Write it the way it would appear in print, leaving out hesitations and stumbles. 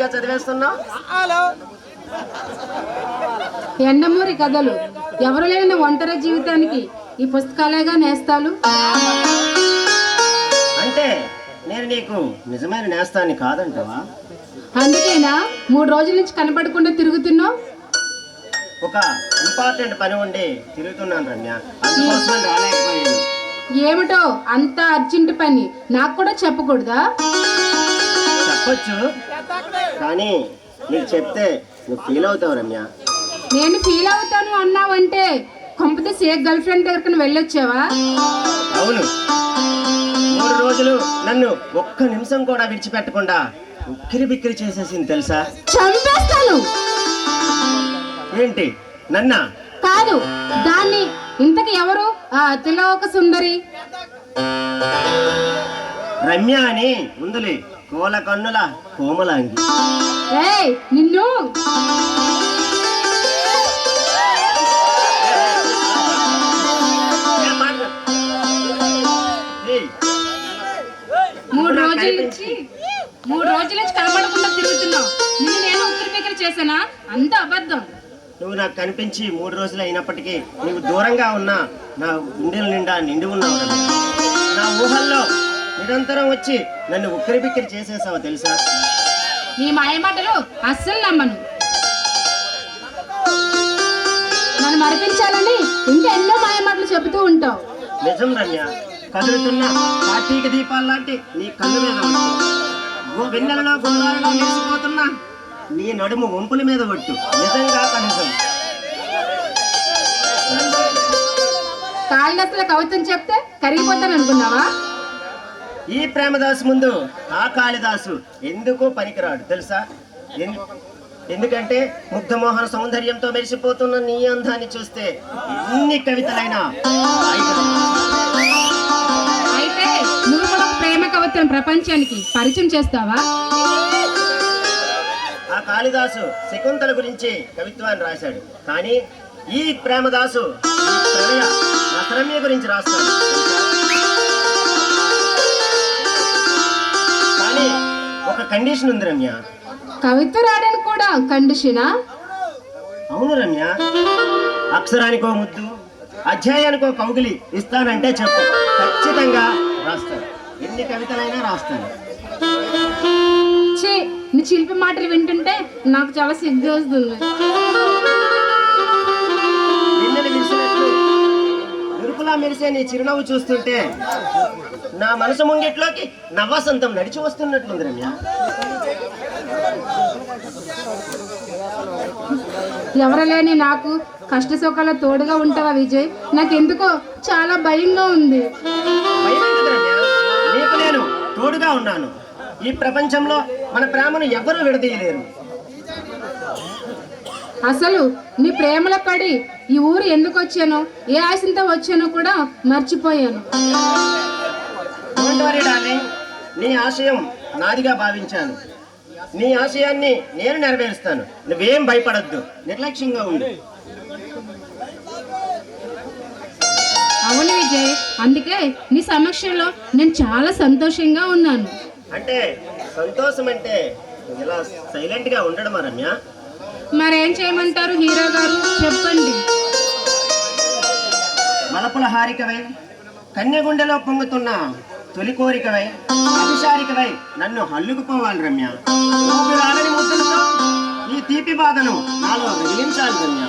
ఇంకా చదివేస్తున్నావు? ఎండమూరి కథలు, ఎవరు లేని ఒంటరి జీవితానికి ఈ పుస్తకాలేగా నేస్తాలు. అంటే నేను నీకు నిజమైన నేస్తాన్ని కాదంటావా? అందుకేనా 3 రోజుల నుంచి కనపడకుండా తిరుగుతున్నావు? ఒక ఇంపార్టెంట్ పని ఉండి తిరుగుతున్నాను రమ్య, అందుకోసం రాలేకపోయాను. ఏమిటో అంత అర్జెంట్ పని, నాకు కూడా చెప్పకూడదా? చెప్పొచ్చు, కానీ నీకు చెప్తే నువ్వు ఫీల్ అవుతావు రమ్య. నేను ఫీల్ అవుతాను అన్నావంటే కొంపతే సేక్ గర్ల్ ఫ్రెండ్ దగ్గరికి వెళ్ళొచ్చావా? అవును, 3 రోజులు నన్ను ఒక్క నిమిషం కూడా విడిచిపెట్టకుండా ఉక్కిరి బిక్కిరి చేసేసింది తెలుసా? చంపేస్తాను. ఏంటి నన్నా? కాదు, దాన్ని. ఇంతకి ఎవరు ఆ తిలక సుందరి? రమ్య అని ఉందిలే, కోల కన్నుల కోమలాంగి. ఏయ్ నిన్ను! మూడు రోజుల నుంచి కనబడకుండా తిరుగుతున్నావు. నిన్ను నేను ఉక్కిరి బిక్కిరి చేశానా? అంత అబద్ధం. నువ్వు నాకు కనిపించి 3 రోజులు అయినప్పటికీ నువ్వు దూరంగా ఉన్నా నా గుండెల నిండా నిండి ఉన్నావు రమ్య. నా ఊహల్లో నిరంతరం వచ్చి నన్ను ఉక్కిరి బిక్కిరి చేసేసావు తెలుసా? నీ మాయమాటలు అస్సలు నమ్మను. నన్ను మరిపించాలని ఇంకా ఎన్నో మాయమాటలు చెబుతూ ఉంటావు. నిజం రమ్య, కదులుతున్న కార్తీక దీపాలు లాంటి నీ కళ్ళు మీద వెన్నెలలో గోదావరిలో మెరిసిపోతున్నా నీ నడుము వంపుల మీద పట్టు. నిజంగా కనీసం కాళిదాసుల కవిత్వం చెప్తే కరిగిపోతాను అనుకున్నావా? ఈ ప్రేమదాసు ముందు ఆ కాళిదాసు ఎందుకు పనికిరాడు తెలుసా? ఎందుకంటే ముగ్ధమోహన సౌందర్యంతో మెరిసిపోతున్న నీ అందాన్ని చూస్తే ఎన్ని కవితలైనా. అయితే నువ్వు కూడా ప్రేమ కవిత్వం ప్రపంచానికి పరిచయం చేస్తావా? ఆ కాళిదాసు శకుంతల గురించి కవిత్వాన్ని రాశాడు, కానీ ఈ ప్రేమదాసు ప్రణయ రమ్య గురించి రాస్తాడు. కానీ ఒక కండిషన్ ఉంది రమ్య. కవిత్వం రాయడానికి కూడా కండిషనా? అవును రమ్య, అక్షరానికో ముద్దు, అధ్యాయానికో కౌగిలి ఇస్తానంటే చెప్పు, ఖచ్చితంగా రాస్తాను. ఎన్ని కవితలైనా రాస్తాను. నీ శిల్పి మాటలు వింటుంటే నాకు చాలా సిగ్గు వస్తుంది. వెన్నెల విరిసినట్లు మెరుపులా మెరిసే నీ చిరునవ్వు చూస్తుంటే నా మనసు ముంగిట్లోకి నవ్వసంతం నడిచి వస్తున్నట్లుంది రమ్య. ఎవరు లేని నాకు కష్ట సుఖాల తోడుగా ఉంటావా విజయ్? నాకెందుకో చాలా భయంగా ఉంది. నీకు నేను తోడుగా ఉన్నాను. ఈ ప్రపంచంలో మన ప్రేమను ఎవరు విడదీయలేరు. అసలు నీ ప్రేమలో పడి ఈ ఊరు ఎందుకు వచ్చానో, ఏ ఆశంతో వచ్చానో కూడా మర్చిపోయాను. నీ ఆశయం నాదిగా భావించాను. నీ ఆశయాన్ని నేను నెరవేరుస్తాను. నువ్వేం భయపడద్దు, నిర్లక్ష్యంగా ఉండు. అవును విజయ్, అందుకే నీ సమక్షంలో నేను చాలా సంతోషంగా ఉన్నాను. అంటే సంతోషం అంటే ఇలా సైలెంట్ గా ఉండడం రమ్య? మరేం చేయమంటారు హీరో గారు, చెప్పండి. మలపుల హారికవై, కన్యగుండెలో పొంగుతున్న తొలి కోరికవై, అభిషారికవై నన్ను హల్లుకుపోవాలి రమ్య. ఊపిరాలని ముద్దులతో ఈ తీపి బాధను నాలో రగిలించాలి రమ్య.